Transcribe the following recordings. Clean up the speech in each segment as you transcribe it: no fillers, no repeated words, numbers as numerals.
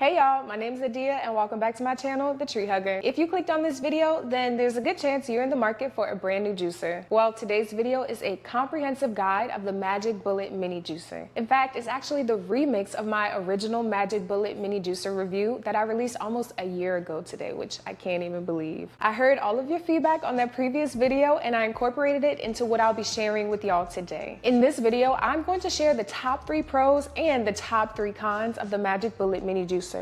Hey y'all, my name is Adia and welcome back to my channel, The Tree Hugger. If you clicked on this video, then there's a good chance you're in the market for a brand new juicer. Well, today's video is a comprehensive guide of the Magic Bullet Mini Juicer. In fact, it's actually the remix of my original Magic Bullet Mini Juicer review that I released almost a year ago today, which I can't even believe. I heard all of your feedback on that previous video and I incorporated it into what I'll be sharing with y'all today. In this video, I'm going to share the top 3 pros and the top 3 cons of the Magic Bullet Mini Juicer,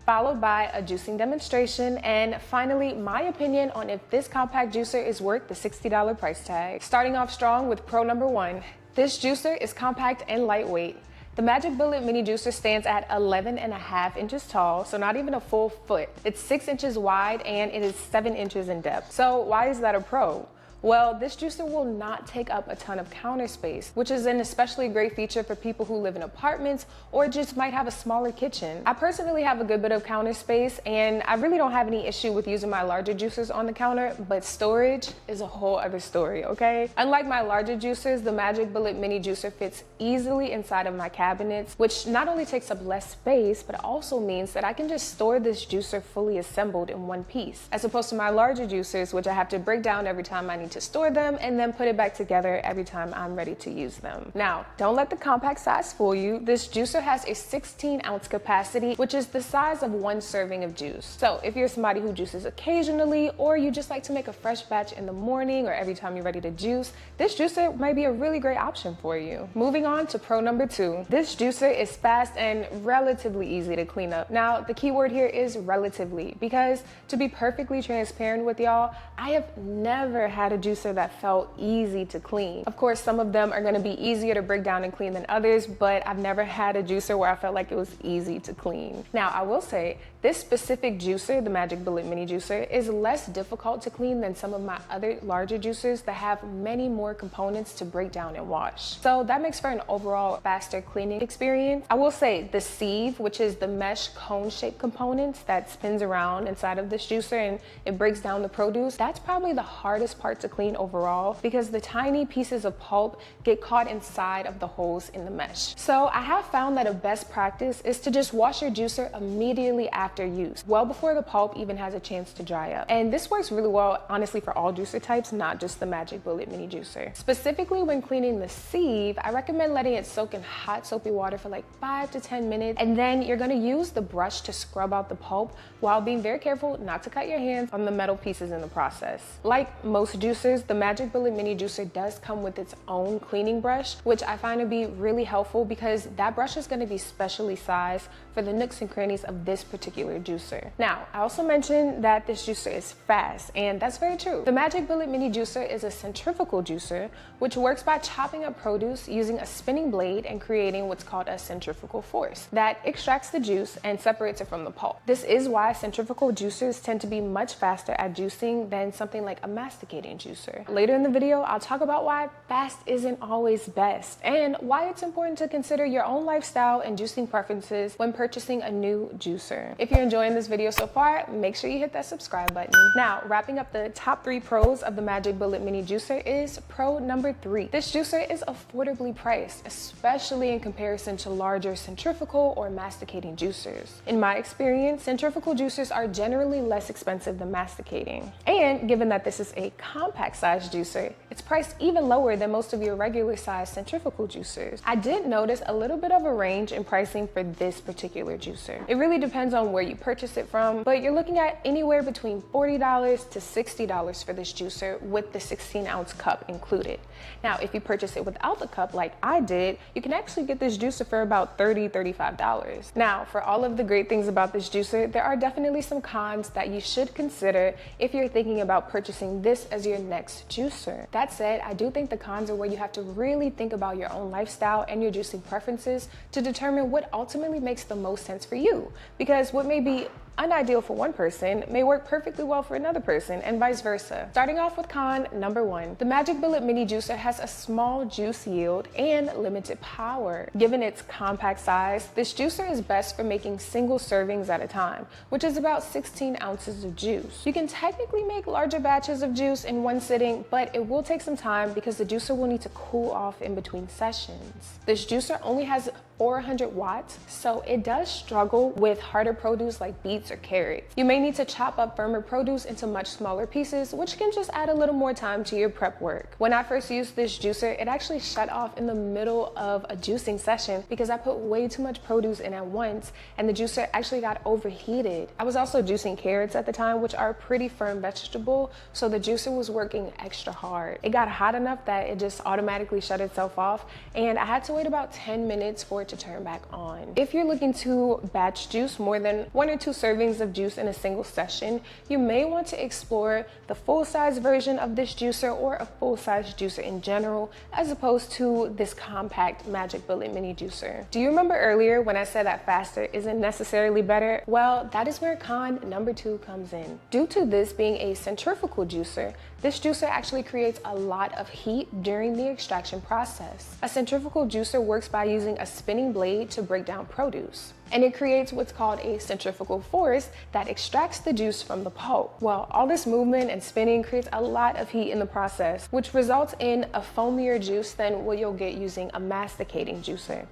followed by a juicing demonstration, and finally my opinion on if this compact juicer is worth the $60 price tag. Starting off strong with pro number 1. This juicer is compact and lightweight. The Magic Bullet Mini Juicer stands at 11.5 inches tall, so not even a full foot. It's 6 inches wide and it is 7 inches in depth. So why is that a pro? Well, this juicer will not take up a ton of counter space, which is an especially great feature for people who live in apartments or just might have a smaller kitchen. I personally have a good bit of counter space and I really don't have any issue with using my larger juicers on the counter, but storage is a whole other story, okay? Unlike my larger juicers, the Magic Bullet Mini Juicer fits easily inside of my cabinets, which not only takes up less space, but also means that I can just store this juicer fully assembled in one piece, as opposed to my larger juicers, which I have to break down every time I need to store them and then put it back together every time I'm ready to use them. Now, don't let the compact size fool you. This juicer has a 16-ounce capacity, which is the size of 1 serving of juice. So if you're somebody who juices occasionally, or you just like to make a fresh batch in the morning or every time you're ready to juice, this juicer might be a really great option for you. Moving on to pro number 2. This juicer is fast and relatively easy to clean up. Now, the key word here is relatively, because to be perfectly transparent with y'all, I have never had a juicer that felt easy to clean. Of course, some of them are going to be easier to break down and clean than others, but I've never had a juicer where I felt like it was easy to clean. Now, I will say this specific juicer, the Magic Bullet Mini Juicer, is less difficult to clean than some of my other larger juicers that have many more components to break down and wash. So that makes for an overall faster cleaning experience. I will say the sieve, which is the mesh cone-shaped components that spins around inside of this juicer and it breaks down the produce, that's probably the hardest part to clean overall, because the tiny pieces of pulp get caught inside of the holes in the mesh. So I have found that a best practice is to just wash your juicer immediately after use, well before the pulp even has a chance to dry up. And this works really well, honestly, for all juicer types, not just the Magic Bullet Mini Juicer. Specifically when cleaning the sieve, I recommend letting it soak in hot soapy water for like 5 to 10 minutes, and then you're going to use the brush to scrub out the pulp while being very careful not to cut your hands on the metal pieces in the process. Like most juicers, the Magic Bullet Mini Juicer does come with its own cleaning brush, which I find to be really helpful because that brush is going to be specially sized for the nooks and crannies of this particular juicer. Now, I also mentioned that this juicer is fast, and that's very true. The Magic Bullet Mini Juicer is a centrifugal juicer, which works by chopping up produce using a spinning blade and creating what's called a centrifugal force that extracts the juice and separates it from the pulp. This is why centrifugal juicers tend to be much faster at juicing than something like a masticating juicer. Later in the video, I'll talk about why fast isn't always best and why it's important to consider your own lifestyle and juicing preferences when purchasing a new juicer. If you're enjoying this video so far, make sure you hit that subscribe button. Now, wrapping up the top 3 pros of the Magic Bullet Mini Juicer is pro number 3. This juicer is affordably priced, especially in comparison to larger centrifugal or masticating juicers. In my experience, centrifugal juicers are generally less expensive than masticating. And given that this is a compact size juicer, it's priced even lower than most of your regular size centrifugal juicers. I did notice a little bit of a range in pricing for this particular juicer. It really depends on where you purchase it from, but you're looking at anywhere between $40 to $60 for this juicer with the 16-ounce cup included. Now, if you purchase it without the cup like I did, you can actually get this juicer for about $30, $35. Now, for all of the great things about this juicer, there are definitely some cons that you should consider if you're thinking about purchasing this as your next juicer. That said, I do think the cons are where you have to really think about your own lifestyle and your juicing preferences to determine what ultimately makes the most sense for you. Because what may be unideal for one person may work perfectly well for another person, and vice versa. Starting off with con number 1, the Magic Bullet Mini Juicer has a small juice yield and limited power. Given its compact size, this juicer is best for making single servings at a time, which is about 16 ounces of juice. You can technically make larger batches of juice in one sitting, but it will take some time because the juicer will need to cool off in between sessions. This juicer only has 400 watts, so it does struggle with harder produce like beets or carrots. You may need to chop up firmer produce into much smaller pieces, which can just add a little more time to your prep work. When I first used this juicer, it actually shut off in the middle of a juicing session because I put way too much produce in at once, and the juicer actually got overheated. I was also juicing carrots at the time, which are a pretty firm vegetable, so the juicer was working extra hard. It got hot enough that it just automatically shut itself off, and I had to wait about 10 minutes for it to turn back on. If you're looking to batch juice more than 1 or 2 servings of juice in a single session, you may want to explore the full-size version of this juicer or a full-size juicer in general, as opposed to this compact Magic Bullet mini juicer. Do you remember earlier when I said that faster isn't necessarily better? Well, that is where con number 2 comes in. Due to this being a centrifugal juicer, this juicer actually creates a lot of heat during the extraction process. A centrifugal juicer works by using a spinning blade to break down produce, and it creates what's called a centrifugal force that extracts the juice from the pulp. Well, all this movement and spinning creates a lot of heat in the process, which results in a foamier juice than what you'll get using a masticating juicer.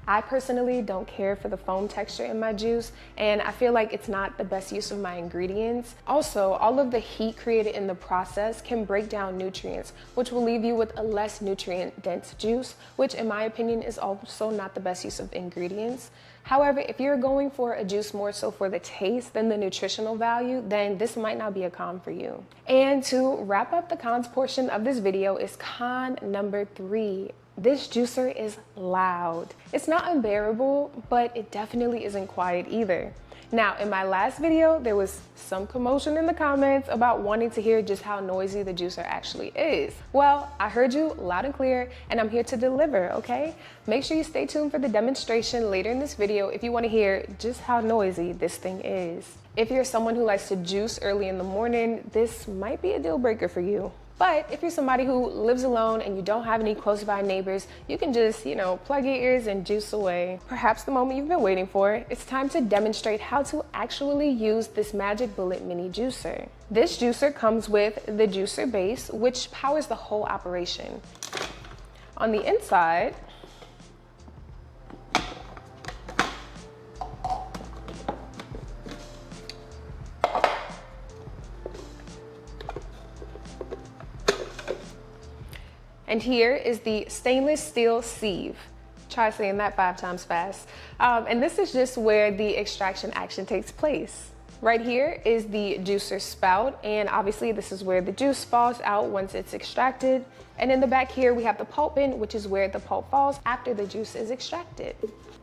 I personally don't care for the foam texture in my juice, and I feel like it's not the best use of my ingredients. Also, all of the heat created in the process can break down nutrients, which will leave you with a less nutrient-dense juice, which in my opinion is also not the best use of ingredients. However, if you're going for a juice more so for the taste than the nutritional value, then this might not be a con for you. And to wrap up the cons portion of this video is con number 3. This juicer is loud. It's not unbearable, but it definitely isn't quiet either. Now, in my last video, there was some commotion in the comments about wanting to hear just how noisy the juicer actually is. Well, I heard you loud and clear, and I'm here to deliver, okay? Make sure you stay tuned for the demonstration later in this video if you want to hear just how noisy this thing is. If you're someone who likes to juice early in the morning, this might be a deal breaker for you. But if you're somebody who lives alone and you don't have any close by neighbors, you can just, plug your ears and juice away. Perhaps the moment you've been waiting for. It's time to demonstrate how to actually use this Magic Bullet mini juicer. This juicer comes with the juicer base, which powers the whole operation. On the inside, and here is the stainless steel sieve. Try saying that 5 times fast. And this is just where the extraction action takes place. Right here is the juicer spout, and obviously this is where the juice falls out once it's extracted. And in the back here, we have the pulp bin, which is where the pulp falls after the juice is extracted.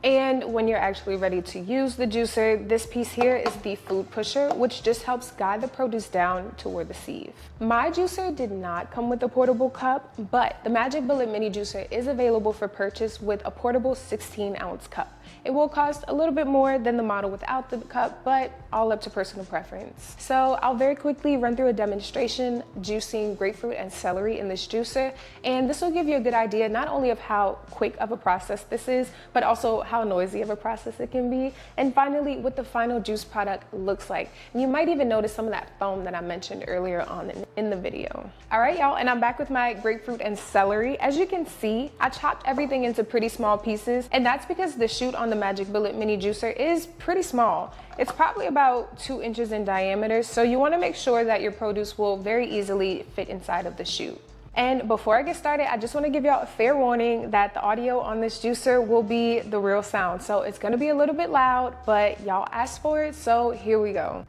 And when you're actually ready to use the juicer, this piece here is the food pusher, which just helps guide the produce down toward the sieve. My juicer did not come with a portable cup, but the Magic Bullet mini juicer is available for purchase with a portable 16-ounce cup. It will cost a little bit more than the model without the cup, but all up to personal preference. So I'll very quickly run through a demonstration juicing grapefruit and celery in this juicer, and this will give you a good idea not only of how quick of a process this is, but also how noisy of a process it can be, and finally what the final juice product looks like. And you might even notice some of that foam that I mentioned earlier on in the video. All right, y'all, and I'm back with my grapefruit and celery. As you can see, I chopped everything into pretty small pieces, and that's because the chute on the Magic Bullet mini juicer is pretty small. It's probably about 2 inches in diameter, so you want to make sure that your produce will very easily fit inside of the chute. And before I get started, I just want to give y'all a fair warning that the audio on this juicer will be the real sound. So it's going to be a little bit loud, but y'all asked for it, so here we go.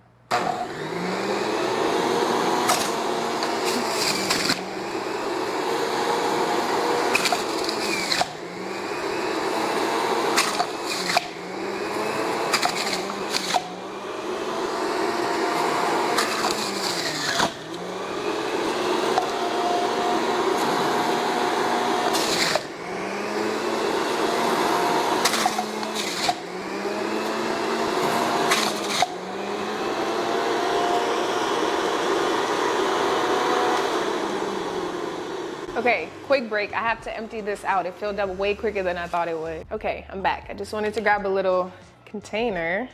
Okay, quick break. I have to empty this out. It filled up way quicker than I thought it would. Okay, I'm back. I just wanted to grab a little container.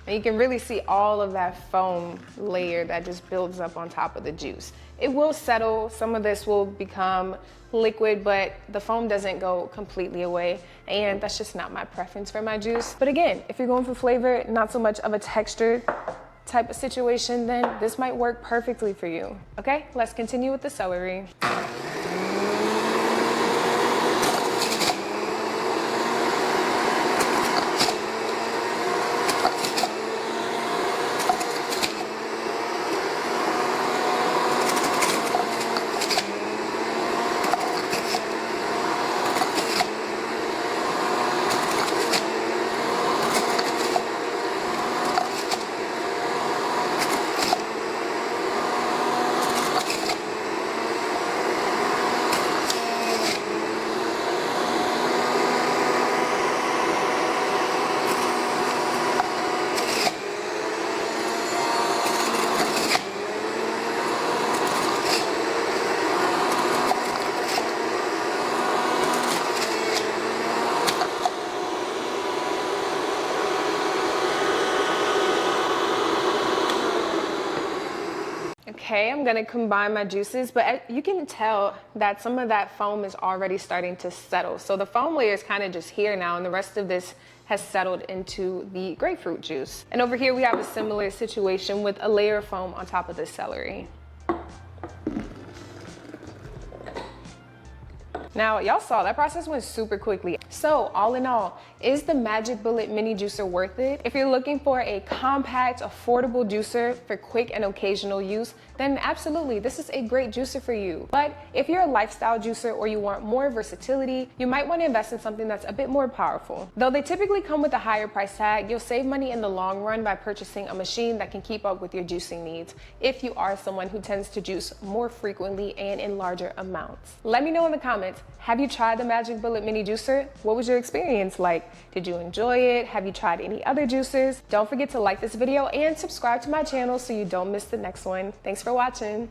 And you can really see all of that foam layer that just builds up on top of the juice. It will settle, some of this will become liquid, but the foam doesn't go completely away, and that's just not my preference for my juice. But again, if you're going for flavor, not so much of a textured type of situation, then this might work perfectly for you. Okay, let's continue with the celery. Okay, I'm gonna combine my juices, but you can tell that some of that foam is already starting to settle. So the foam layer is kind of just here now, and the rest of this has settled into the grapefruit juice. And over here we have a similar situation with a layer of foam on top of the celery. Now, y'all saw that process went super quickly. So all in all, is the Magic Bullet Mini Juicer worth it? If you're looking for a compact, affordable juicer for quick and occasional use, then absolutely, this is a great juicer for you. But if you're a lifestyle juicer or you want more versatility, you might want to invest in something that's a bit more powerful. Though they typically come with a higher price tag, you'll save money in the long run by purchasing a machine that can keep up with your juicing needs if you are someone who tends to juice more frequently and in larger amounts. Let me know in the comments, have you tried the Magic Bullet Mini Juicer? What was your experience like? Did you enjoy it? Have you tried any other juicers? Don't forget to like this video and subscribe to my channel so you don't miss the next one. Thanks for watching.